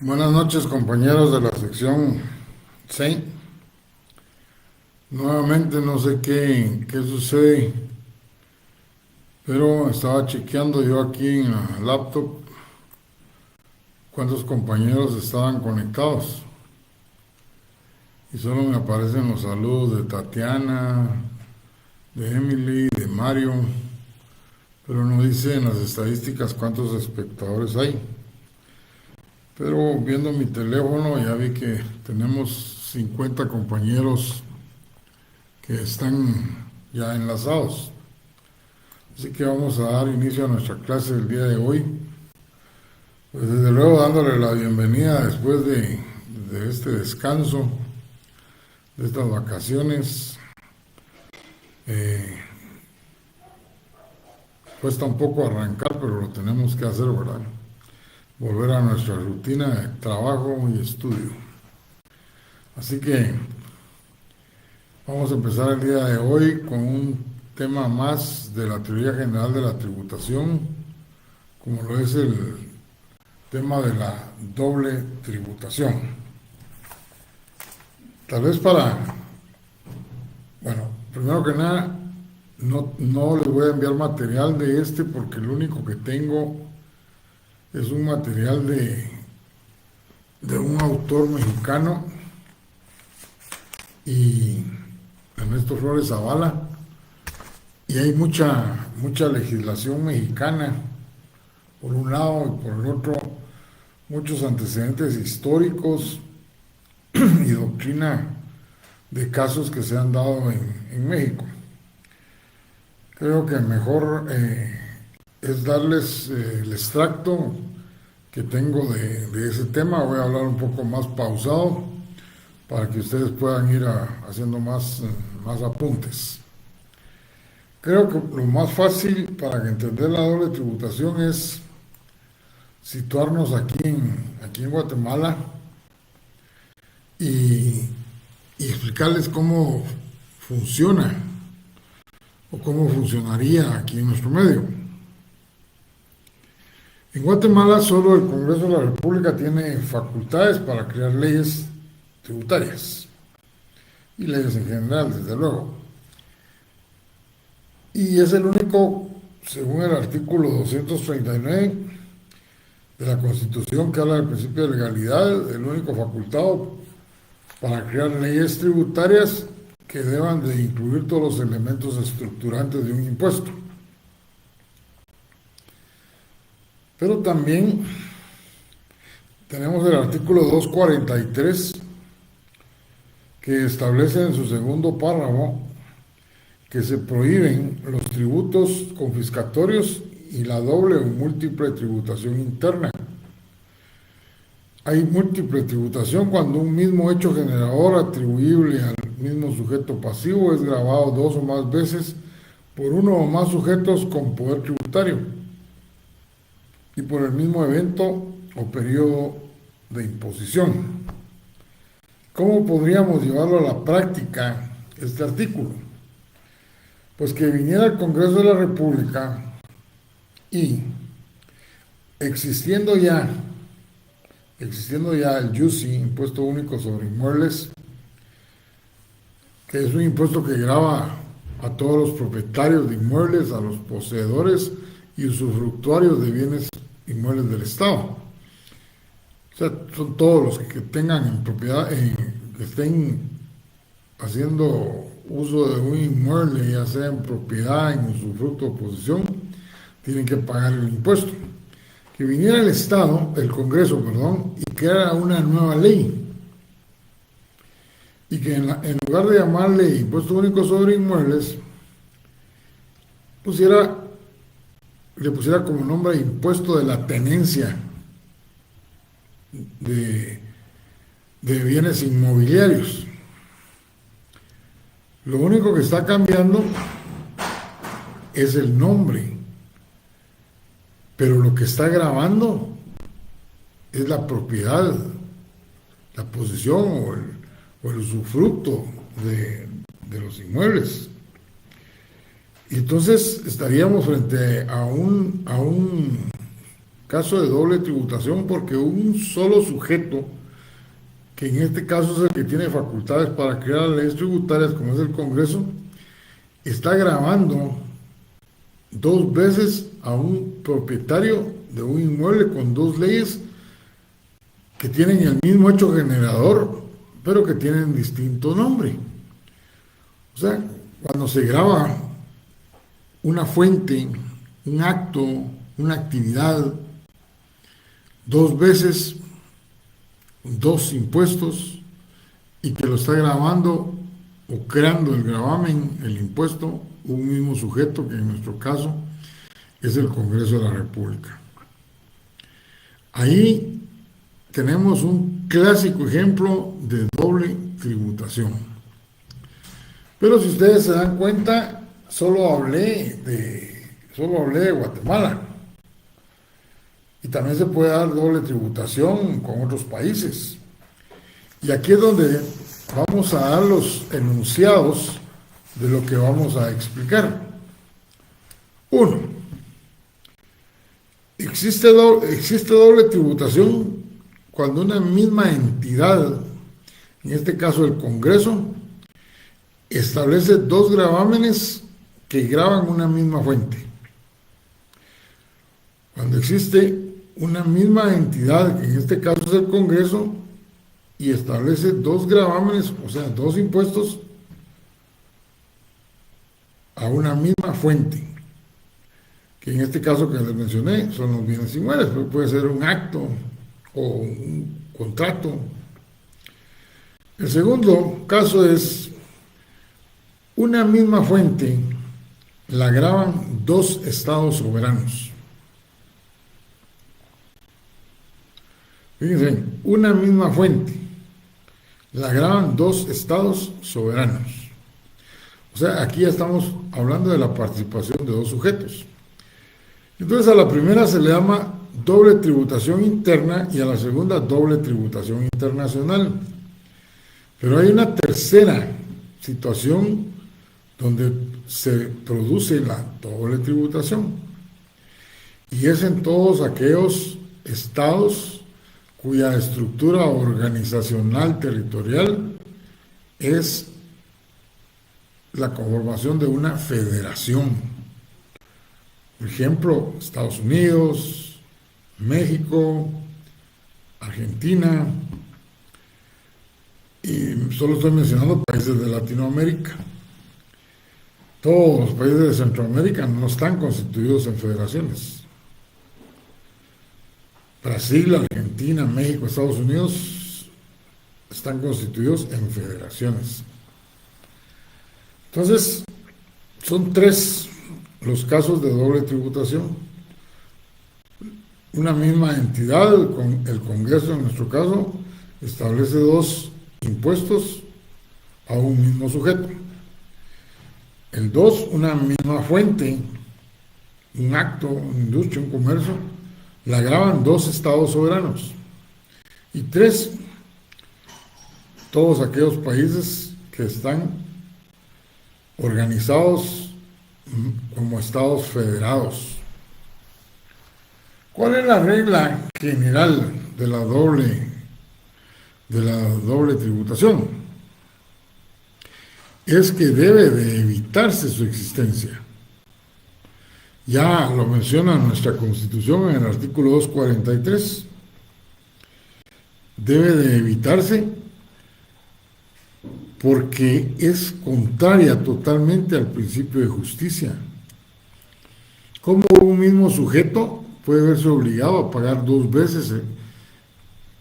Buenas noches, compañeros de la sección 6. Nuevamente no sé qué sucede, pero estaba chequeando yo aquí en la laptop cuántos compañeros estaban conectados. Y solo me aparecen los saludos de Tatiana, de Emily, de Mario, pero no dice en las estadísticas cuántos espectadores hay. Pero viendo mi teléfono ya vi que tenemos 50 compañeros que están ya enlazados. Así que vamos a dar inicio a nuestra clase del día de hoy. Pues desde luego dándole la bienvenida después de este descanso, de estas vacaciones. Cuesta un poco arrancar, pero lo tenemos que hacer, ¿verdad? Volver a nuestra rutina de trabajo y estudio. Así que vamos a empezar el día de hoy con un tema más de la teoría general de la tributación, como lo es el tema de la doble tributación. Tal vez bueno, primero que nada, no les voy a enviar material de este porque lo único que tengo es un material de un autor mexicano y Ernesto Flores Zavala, y hay mucha legislación mexicana por un lado y por el otro muchos antecedentes históricos y doctrina de casos que se han dado en México. Creo que mejor es darles el extracto que tengo de ese tema. Voy a hablar un poco más pausado para que ustedes puedan ir haciendo más apuntes. Creo que lo más fácil para entender la doble tributación es situarnos aquí en Guatemala y explicarles cómo funciona o cómo funcionaría aquí en nuestro medio. En Guatemala solo el Congreso de la República tiene facultades para crear leyes tributarias y leyes en general, desde luego. Y es el único, según el artículo 239 de la Constitución, que habla del principio de legalidad, el único facultado para crear leyes tributarias que deban de incluir todos los elementos estructurantes de un impuesto. Pero también tenemos el artículo 243 que establece en su segundo párrafo que se prohíben los tributos confiscatorios y la doble o múltiple tributación interna. Hay múltiple tributación cuando un mismo hecho generador atribuible al mismo sujeto pasivo es gravado dos o más veces por uno o más sujetos con poder tributario y por el mismo evento o periodo de imposición. ¿Cómo podríamos llevarlo a la práctica este artículo? Pues que viniera el Congreso de la República y existiendo ya el IUSI, Impuesto Único sobre Inmuebles, que es un impuesto que grava a todos los propietarios de inmuebles, a los poseedores y usufructuarios de bienes inmuebles del Estado. O sea, son todos los que tengan en propiedad, que estén haciendo uso de un inmueble, ya sea en propiedad, en usufructo o posesión, tienen que pagar el impuesto. Que viniera el Estado, el Congreso, perdón, y creara una nueva ley. Y que en lugar de llamarle Impuesto Único sobre Inmuebles, le pusiera como nombre Impuesto de la Tenencia de bienes inmobiliarios. Lo único que está cambiando es el nombre, pero lo que está grabando es la propiedad, la posesión o el usufructo de los inmuebles. Y entonces estaríamos frente a un caso de doble tributación porque un solo sujeto, que en este caso es el que tiene facultades para crear leyes tributarias, como es el Congreso, está gravando dos veces a un propietario de un inmueble con dos leyes que tienen el mismo hecho generador, pero que tienen distinto nombre. O sea, cuando se graba una fuente, un acto, una actividad, dos veces, dos impuestos, y que lo está grabando o creando el gravamen, el impuesto, un mismo sujeto, que en nuestro caso es el Congreso de la República. Ahí tenemos un clásico ejemplo de doble tributación. Pero si ustedes se dan cuenta, solo hablé de Guatemala. Y también se puede dar doble tributación con otros países. Y aquí es donde vamos a dar los enunciados de lo que vamos a explicar. Uno, existe doble tributación cuando una misma entidad, en este caso el Congreso, establece dos gravámenes que gravan una misma fuente. Cuando existe una misma entidad, que en este caso es el Congreso, y establece dos gravámenes, o sea, dos impuestos a una misma fuente, que en este caso que les mencioné son los bienes inmuebles, pero puede ser un acto o un contrato. El segundo caso es una misma fuente la graban dos estados soberanos. Fíjense, una misma fuente la graban dos estados soberanos. O sea, aquí ya estamos hablando de la participación de dos sujetos. Entonces a la primera se le llama doble tributación interna y a la segunda doble tributación internacional. Pero hay una tercera situación donde se produce la doble tributación. Y es en todos aquellos estados cuya estructura organizacional territorial es la conformación de una federación. Por ejemplo, Estados Unidos, México, Argentina, y solo estoy mencionando países de Latinoamérica. Todos los países de Centroamérica no están constituidos en federaciones. Brasil, Argentina, México, Estados Unidos están constituidos en federaciones. Entonces, son tres los casos de doble tributación. Una misma entidad, el Congreso en nuestro caso, establece dos impuestos a un mismo sujeto. El dos, una misma fuente, un acto, una industria, un comercio, la graban dos estados soberanos. Y tres, todos aquellos países que están organizados como estados federados. ¿Cuál es la regla general de la doble tributación? Es que debe de evitarse su existencia. Ya lo menciona nuestra Constitución en el artículo 243. Debe de evitarse porque es contraria totalmente al principio de justicia. ¿Cómo un mismo sujeto puede verse obligado a pagar dos veces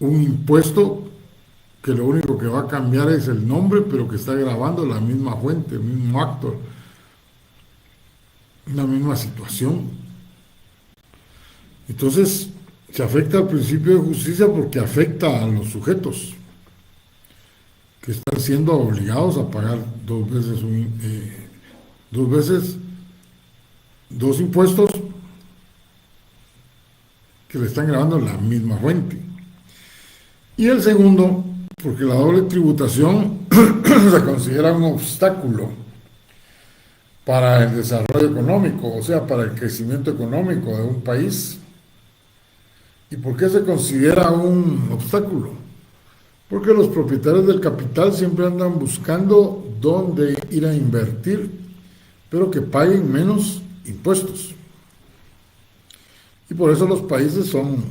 un impuesto que lo único que va a cambiar es el nombre, pero que está grabando la misma fuente, el mismo acto, la misma situación? Entonces, se afecta al principio de justicia porque afecta a los sujetos que están siendo obligados a pagar dos veces dos impuestos que le están grabando la misma fuente. Y el segundo, porque la doble tributación se considera un obstáculo para el desarrollo económico, o sea, para el crecimiento económico de un país. ¿Y por qué se considera un obstáculo? Porque los propietarios del capital siempre andan buscando dónde ir a invertir, pero que paguen menos impuestos. Y por eso los países son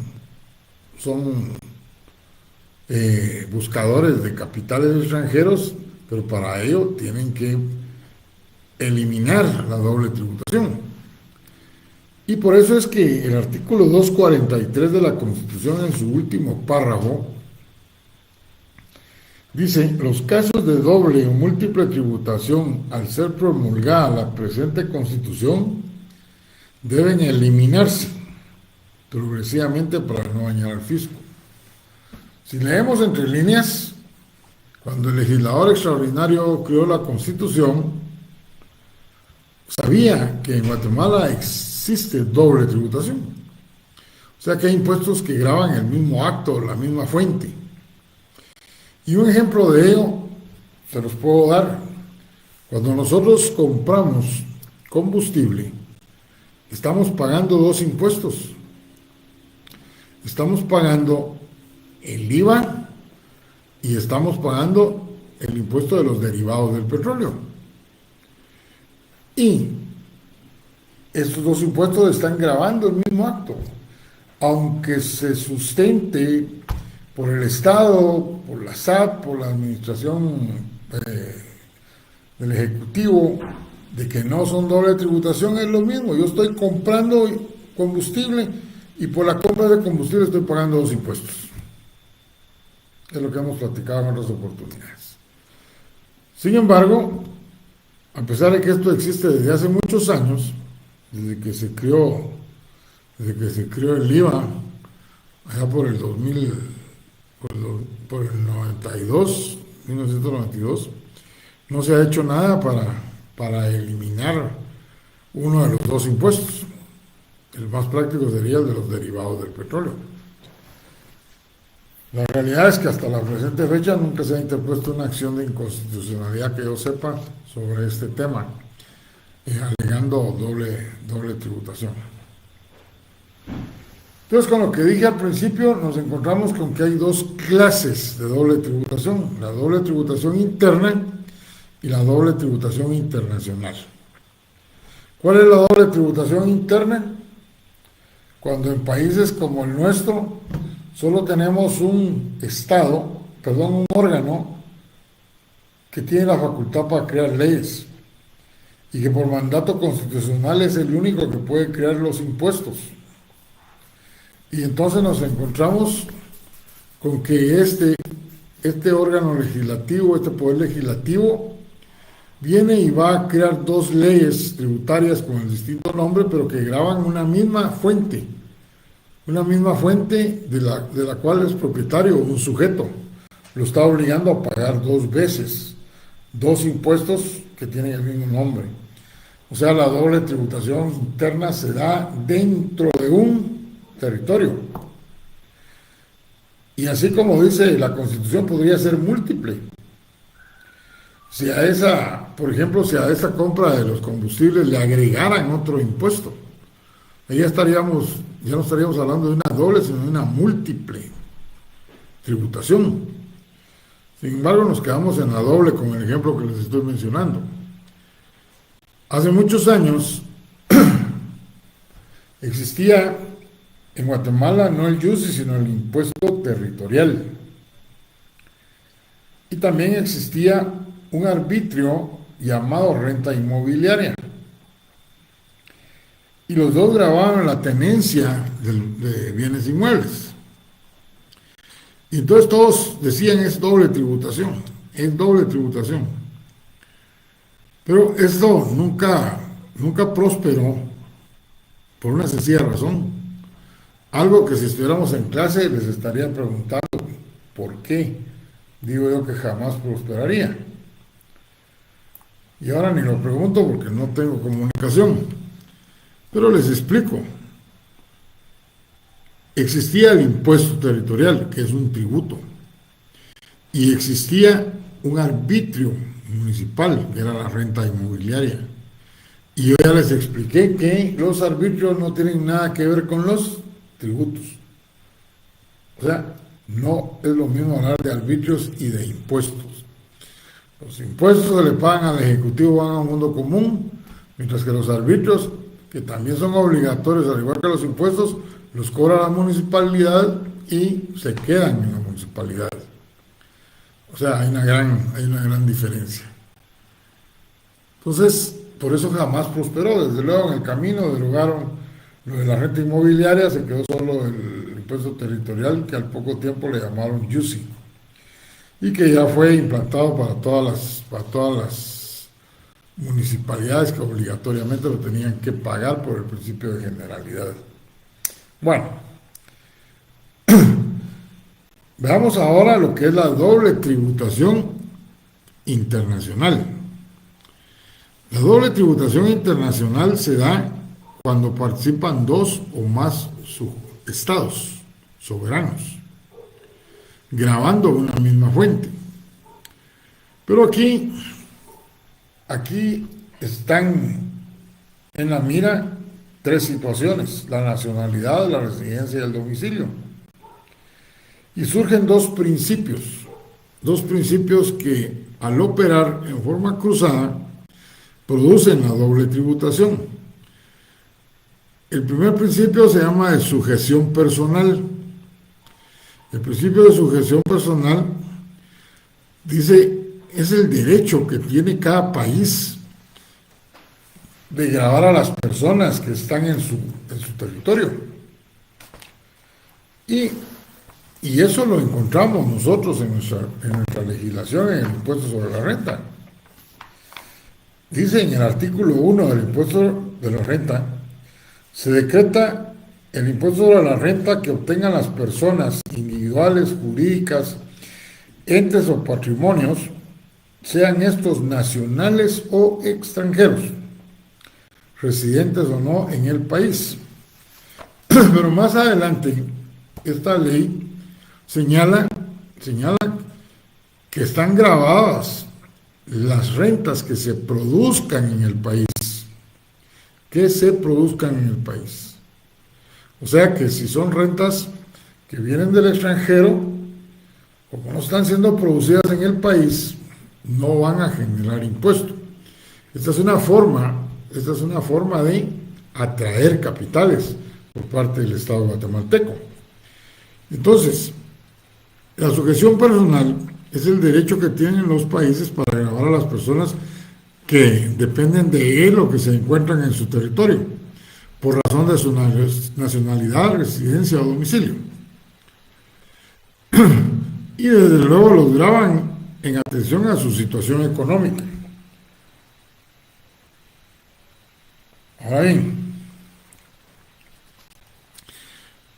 buscadores de capitales extranjeros, pero para ello tienen que eliminar la doble tributación. Y por eso es que el artículo 243 de la Constitución, en su último párrafo, dice: los casos de doble o múltiple tributación, al ser promulgada la presente Constitución, deben eliminarse progresivamente para no dañar al fisco. Si leemos entre líneas, cuando el legislador extraordinario creó la Constitución, sabía que en Guatemala existe doble tributación. O sea que hay impuestos que gravan el mismo acto, la misma fuente. Y un ejemplo de ello se los puedo dar. Cuando nosotros compramos combustible, estamos pagando dos impuestos. Estamos pagando el IVA y estamos pagando el impuesto de los derivados del petróleo. Y estos dos impuestos están gravando el mismo acto, aunque se sustente por el Estado, por la SAT, por la administración del Ejecutivo, de que no son doble tributación. Es lo mismo. Yo estoy comprando combustible y por la compra de combustible estoy pagando dos impuestos. Es lo que hemos platicado en otras oportunidades. Sin embargo, a pesar de que esto existe desde hace muchos años, desde que se creó el IVA, allá por el 2000, por el 1992, no se ha hecho nada para eliminar uno de los dos impuestos. El más práctico sería el de los derivados del petróleo. La realidad es que hasta la presente fecha nunca se ha interpuesto una acción de inconstitucionalidad que yo sepa sobre este tema, alegando doble tributación. Entonces, con lo que dije al principio, nos encontramos con que hay dos clases de doble tributación: la doble tributación interna y la doble tributación internacional. ¿Cuál es la doble tributación interna? Cuando en países como el nuestro solo tenemos un órgano que tiene la facultad para crear leyes y que por mandato constitucional es el único que puede crear los impuestos. Y entonces nos encontramos con que este órgano legislativo, este poder legislativo, viene y va a crear dos leyes tributarias con el distinto nombre, pero que graban una misma fuente de la cual es propietario un sujeto. Lo está obligando a pagar dos veces, dos impuestos que tienen el mismo nombre. O sea, la doble tributación interna se da dentro de un territorio. Y así como dice la Constitución, podría ser múltiple. Si a esa, por ejemplo, si a esa compra de los combustibles le agregaran otro impuesto, ahí ya no estaríamos hablando de una doble, sino de una múltiple tributación. Sin embargo, nos quedamos en la doble con el ejemplo que les estoy mencionando. Hace muchos años existía en Guatemala no el IUSI, sino el impuesto territorial. Y también existía un arbitrio llamado renta inmobiliaria. Y los dos gravaban la tenencia de bienes inmuebles. Y entonces todos decían: es doble tributación, es doble tributación. Pero esto nunca prosperó por una sencilla razón. Algo que si estuviéramos en clase les estaría preguntando por qué. Digo yo que jamás prosperaría. Y ahora ni lo pregunto porque no tengo comunicación. Pero les explico. Existía el impuesto territorial, que es un tributo. Y existía un arbitrio municipal, que era la renta inmobiliaria. Y yo ya les expliqué que los arbitrios no tienen nada que ver con los tributos. O sea, no es lo mismo hablar de arbitrios y de impuestos. Los impuestos se le pagan al Ejecutivo, van a un mundo común, mientras que los arbitrios, que también son obligatorios, al igual que los impuestos, los cobra la municipalidad y se quedan en la municipalidad. O sea, hay una gran diferencia. Entonces, por eso jamás prosperó. Desde luego, en el camino derogaron lo de la renta inmobiliaria, se quedó solo el impuesto territorial, que al poco tiempo le llamaron YUSI, y que ya fue implantado para todas las municipalidades que obligatoriamente lo tenían que pagar por el principio de generalidad. Bueno, veamos ahora lo que es la doble tributación internacional. La doble tributación internacional se da cuando participan dos o más estados soberanos, grabando una misma fuente. Pero aquí están en la mira tres situaciones: la nacionalidad, la residencia y el domicilio. Y surgen dos principios que al operar en forma cruzada producen la doble tributación. El primer principio se llama de sujeción personal. El principio de sujeción personal dice, es el derecho que tiene cada país de gravar a las personas que están en su territorio. Y eso lo encontramos nosotros en nuestra legislación, en el impuesto sobre la renta. Dice en el artículo 1 del impuesto de la renta, se decreta el impuesto sobre la renta que obtengan las personas individuales, jurídicas, entes o patrimonios, sean estos nacionales o extranjeros, residentes o no en el país. Pero más adelante, esta ley señala que están grabadas las rentas que se produzcan en el país, O sea que si son rentas que vienen del extranjero, como no están siendo producidas en el país, no van a generar impuesto. Esta es una forma de atraer capitales por parte del Estado guatemalteco. Entonces, la sujeción personal es el derecho que tienen los países para gravar a las personas que dependen de él o que se encuentran en su territorio, por razón de su nacionalidad, residencia o domicilio. Y desde luego los graban en atención a su situación económica. Ahora bien,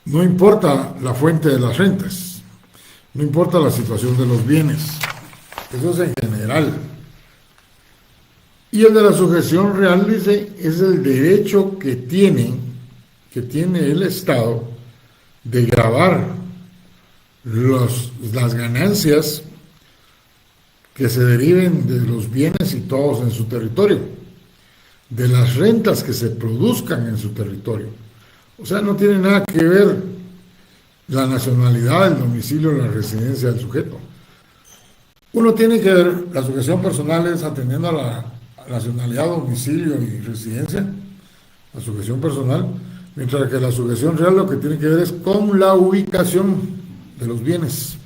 no importa la fuente de las rentas, no importa la situación de los bienes, eso es en general. Y el de la sujeción real, dice, es el derecho que tiene el Estado de gravar las ganancias que se deriven de los bienes y todos en su territorio, de las rentas que se produzcan en su territorio. O sea, no tiene nada que ver la nacionalidad, el domicilio, la residencia del sujeto. Uno tiene que ver, la sujeción personal es atendiendo a la nacionalidad, domicilio y residencia, la sujeción personal, mientras que la sujeción real lo que tiene que ver es con la ubicación de los bienes.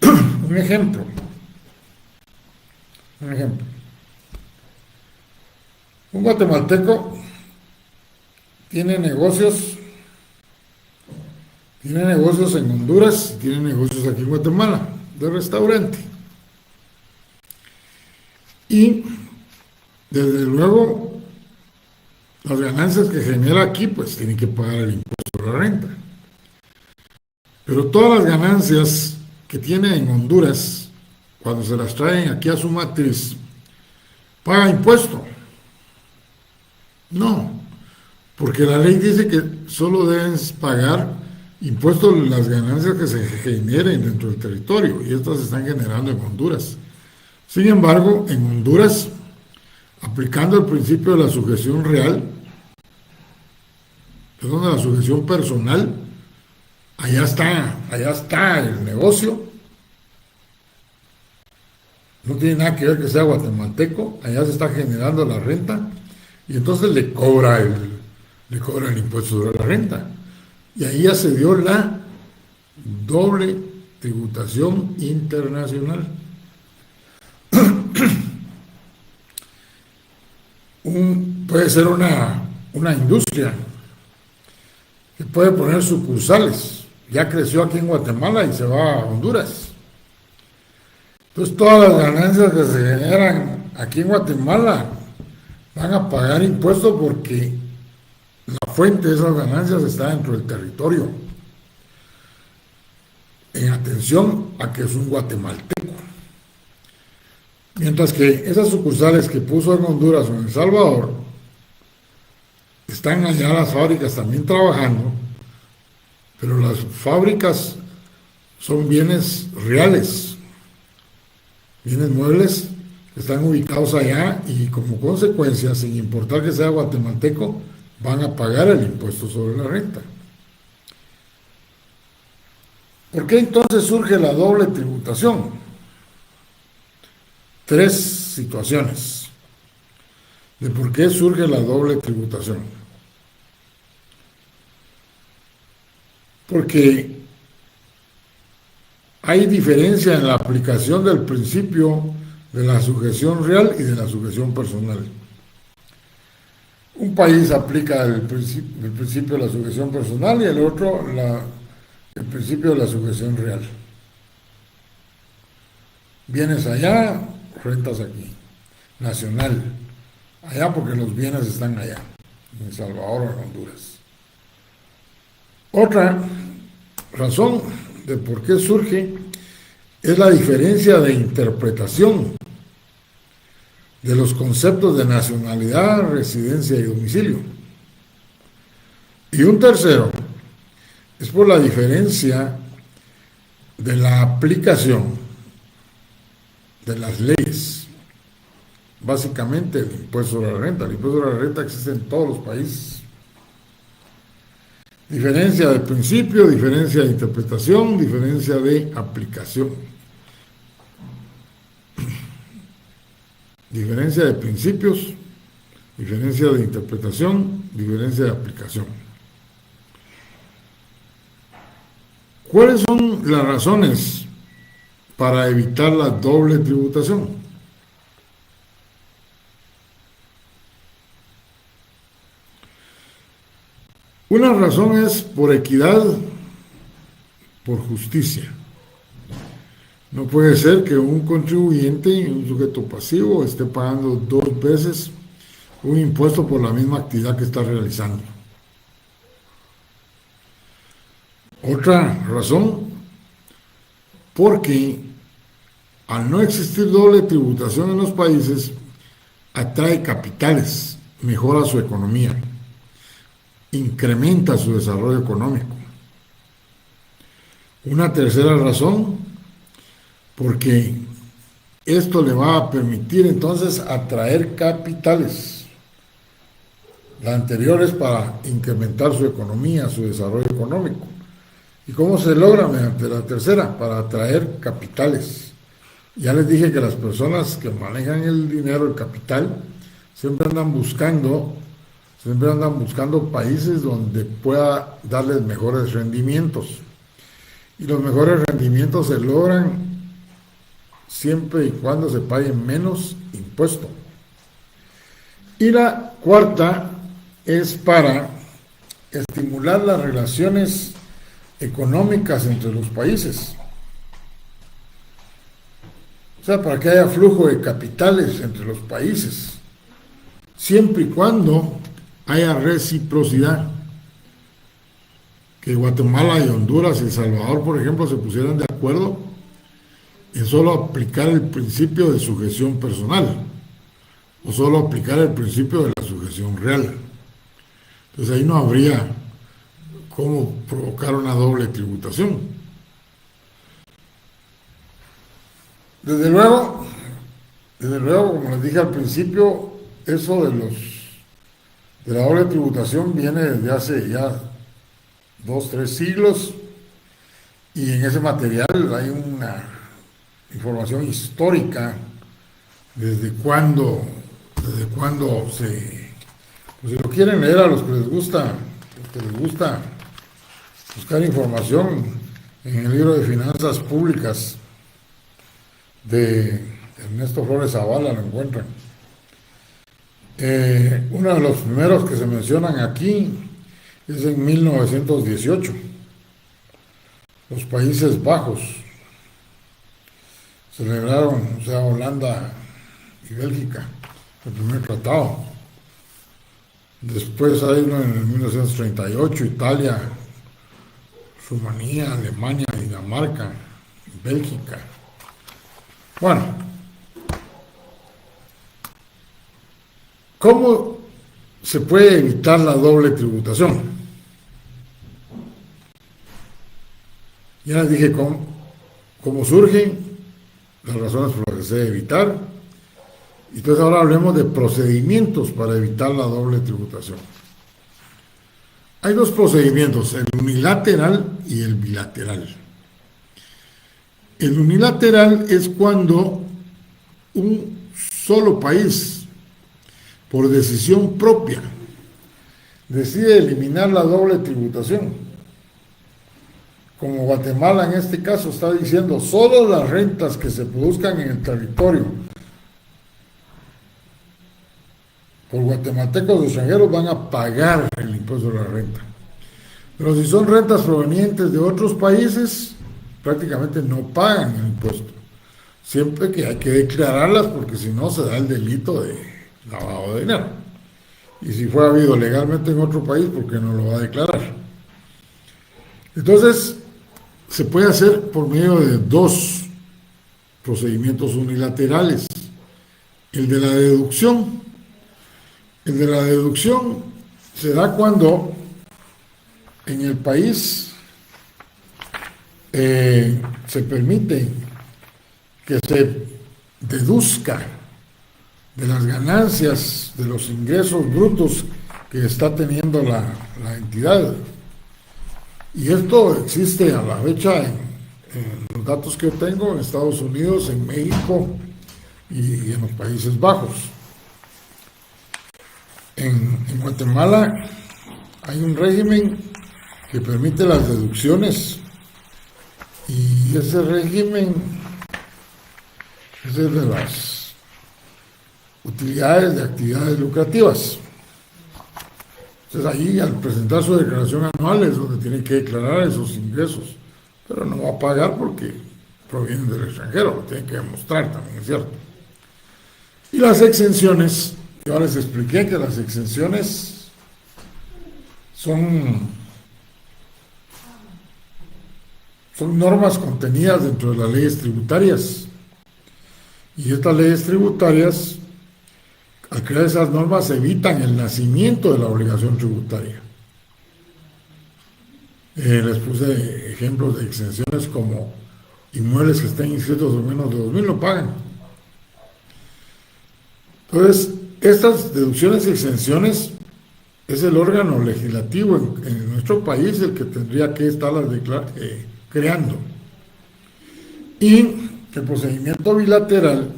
Un ejemplo. Un guatemalteco tiene negocios en Honduras y tiene negocios aquí en Guatemala, de restaurante. Y desde luego las ganancias que genera aquí pues tienen que pagar el impuesto a la renta. Pero todas las ganancias que tiene en Honduras, cuando se las traen aquí a su matriz, ¿paga impuesto? No, porque la ley dice que solo deben pagar impuestos las ganancias que se generen dentro del territorio, y estas se están generando en Honduras. Sin embargo, en Honduras, aplicando el principio de la sujeción real, de la sujeción personal, allá está el negocio, no tiene nada que ver que sea guatemalteco, allá se está generando la renta y entonces le cobra el impuesto sobre la renta. Y ahí ya se dio la doble tributación internacional. Puede ser una industria que puede poner sucursales. Ya creció aquí en Guatemala y se va a Honduras. Entonces todas las ganancias que se generan aquí en Guatemala van a pagar impuestos porque la fuente de esas ganancias está dentro del territorio. En atención a que es un guatemalteco. Mientras que esas sucursales que puso en Honduras o en El Salvador, están allá las fábricas también trabajando, pero las fábricas son bienes reales, bienes muebles que están ubicados allá y como consecuencia, sin importar que sea guatemalteco, van a pagar el impuesto sobre la renta. ¿Por qué entonces surge la doble tributación? Tres situaciones de por qué surge la doble tributación. Porque hay diferencia en la aplicación del principio de la sujeción real y de la sujeción personal. Un país aplica el principio de la sujeción personal y el otro el principio de la sujeción real. Bienes allá, rentas aquí. Nacional. Allá porque los bienes están allá, en El Salvador o en Honduras. Otra razón de por qué surge es la diferencia de interpretación de los conceptos de nacionalidad, residencia y domicilio. Y un tercero es por la diferencia de la aplicación de las leyes. Básicamente el impuesto sobre la renta. El impuesto sobre la renta existe en todos los países. Diferencia de principio, diferencia de interpretación, diferencia de aplicación. Diferencia de principios, diferencia de interpretación, diferencia de aplicación. ¿Cuáles son las razones para evitar la doble tributación? Una razón es por equidad, por justicia. No puede ser que un contribuyente, un sujeto pasivo, esté pagando 2 veces un impuesto por la misma actividad que está realizando. Otra razón, porque al no existir doble tributación en los países, atrae capitales, mejora su economía, incrementa su desarrollo económico. Una tercera razón, porque esto le va a permitir entonces atraer capitales. La anterior es para incrementar su economía, su desarrollo económico. ¿Y cómo se logra mediante la tercera? Para atraer capitales. Ya les dije que las personas que manejan el dinero, el capital, siempre andan buscando países donde pueda darles mejores rendimientos. Y los mejores rendimientos se logran siempre y cuando se pague menos impuesto. Y la cuarta es para estimular las relaciones económicas entre los países. O sea, para que haya flujo de capitales entre los países, siempre y cuando haya reciprocidad. Que Guatemala y Honduras y El Salvador, por ejemplo, se pusieran de acuerdo en solo aplicar el principio de sujeción personal o solo aplicar el principio de la sujeción real. Entonces ahí no habría cómo provocar una doble tributación. Desde luego, como les dije al principio, eso de la doble tributación viene desde hace ya 2, 3 siglos, y en ese material hay una información histórica desde cuándo pues si lo quieren leer a los que les gusta buscar información en el libro de Finanzas Públicas de Ernesto Flores Zavala lo encuentran. Uno de los primeros que se mencionan aquí es en 1918, los Países Bajos celebraron, o sea, Holanda y Bélgica, el primer tratado. Después hay uno en 1938, Italia, Rumanía, Alemania, Dinamarca, Bélgica. Bueno, ¿cómo se puede evitar la doble tributación? Ya les dije cómo surgen, las razones por las que se debe evitar. Entonces ahora hablemos de procedimientos para evitar la doble tributación. Hay dos procedimientos, el unilateral y el bilateral. El unilateral es cuando un solo país, por decisión propia, decide eliminar la doble tributación. Como Guatemala en este caso está diciendo, solo las rentas que se produzcan en el territorio por guatemaltecos o extranjeros van a pagar el impuesto de la renta. Pero si son rentas provenientes de otros países, prácticamente no pagan el impuesto. Siempre que hay que declararlas porque si no se da el delito de lavado de dinero. Y si fue habido legalmente en otro país, ¿por qué no lo va a declarar? Entonces, se puede hacer por medio de dos procedimientos unilaterales. El de la deducción. El de la deducción se da cuando en el país se permite que se deduzca de las ganancias, de los ingresos brutos que está teniendo la entidad. Y esto existe a la fecha en los datos que yo tengo en Estados Unidos, en México y en los Países Bajos. En Guatemala hay un régimen que permite las deducciones y ese régimen es de las utilidades de actividades lucrativas. Entonces ahí al presentar su declaración anual es donde tiene que declarar esos ingresos, pero no va a pagar porque provienen del extranjero, lo tiene que demostrar también, es cierto. Y las exenciones, yo les expliqué que las exenciones son normas contenidas dentro de las leyes tributarias. Y estas leyes tributarias, al crear esas normas, evitan el nacimiento de la obligación tributaria. Les puse ejemplos de exenciones como inmuebles que estén inscritos en menos de 2,000 no pagan. Entonces, estas deducciones y exenciones es el órgano legislativo en nuestro país el que tendría que estarlas creando. Y el procedimiento bilateral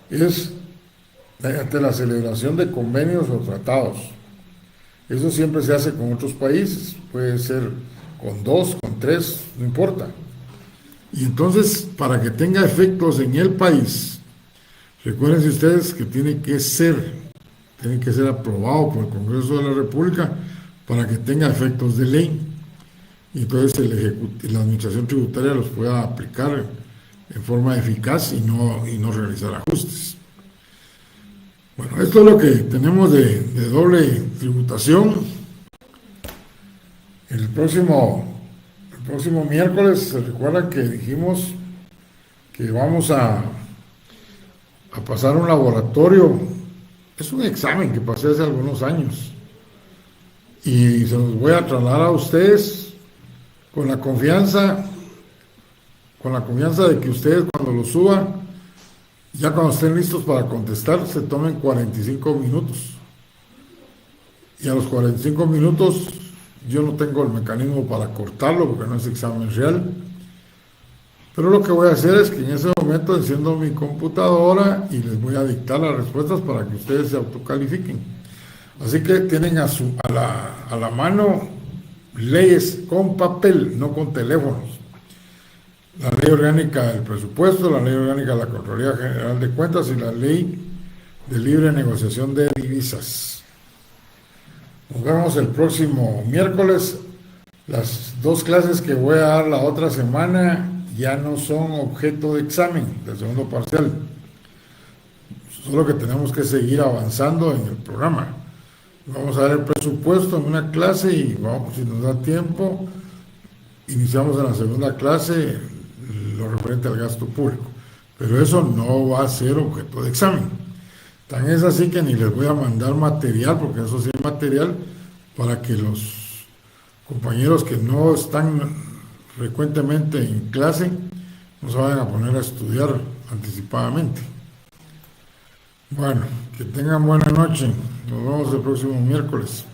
es mediante la celebración de convenios o tratados. Eso siempre se hace con otros países, puede ser con 2, con 3, no importa. Y entonces, para que tenga efectos en el país, recuerden ustedes que tiene que ser aprobado por el Congreso de la República para que tenga efectos de ley. Y entonces la Administración Tributaria los pueda aplicar en forma eficaz y no realizar ajustes. Bueno, esto es lo que tenemos de doble tributación. El próximo miércoles, se recuerdan que dijimos que vamos a pasar un laboratorio. Es un examen que pasé hace algunos años y se los voy a trasladar a ustedes con la confianza de que ustedes cuando lo suban, ya cuando estén listos para contestar, se tomen 45 minutos. Y a los 45 minutos yo no tengo el mecanismo para cortarlo porque no es examen real. Pero lo que voy a hacer es que en ese momento enciendo mi computadora y les voy a dictar las respuestas para que ustedes se autocalifiquen. Así que tienen a la mano leyes con papel, no con teléfonos. La ley orgánica del presupuesto, la ley orgánica de la Contraloría General de Cuentas y la ley de libre negociación de divisas. Nos vemos el próximo miércoles. Las dos clases que voy a dar la otra semana ya no son objeto de examen del segundo parcial. Solo que tenemos que seguir avanzando en el programa. Vamos a dar el presupuesto en una clase y vamos, si nos da tiempo, iniciamos en la segunda clase lo referente al gasto público. Pero eso no va a ser objeto de examen. Tan es así que ni les voy a mandar material, porque eso sí es material, para que los compañeros que no están frecuentemente en clase no se vayan a poner a estudiar anticipadamente. Bueno, que tengan buena noche. Nos vemos el próximo miércoles.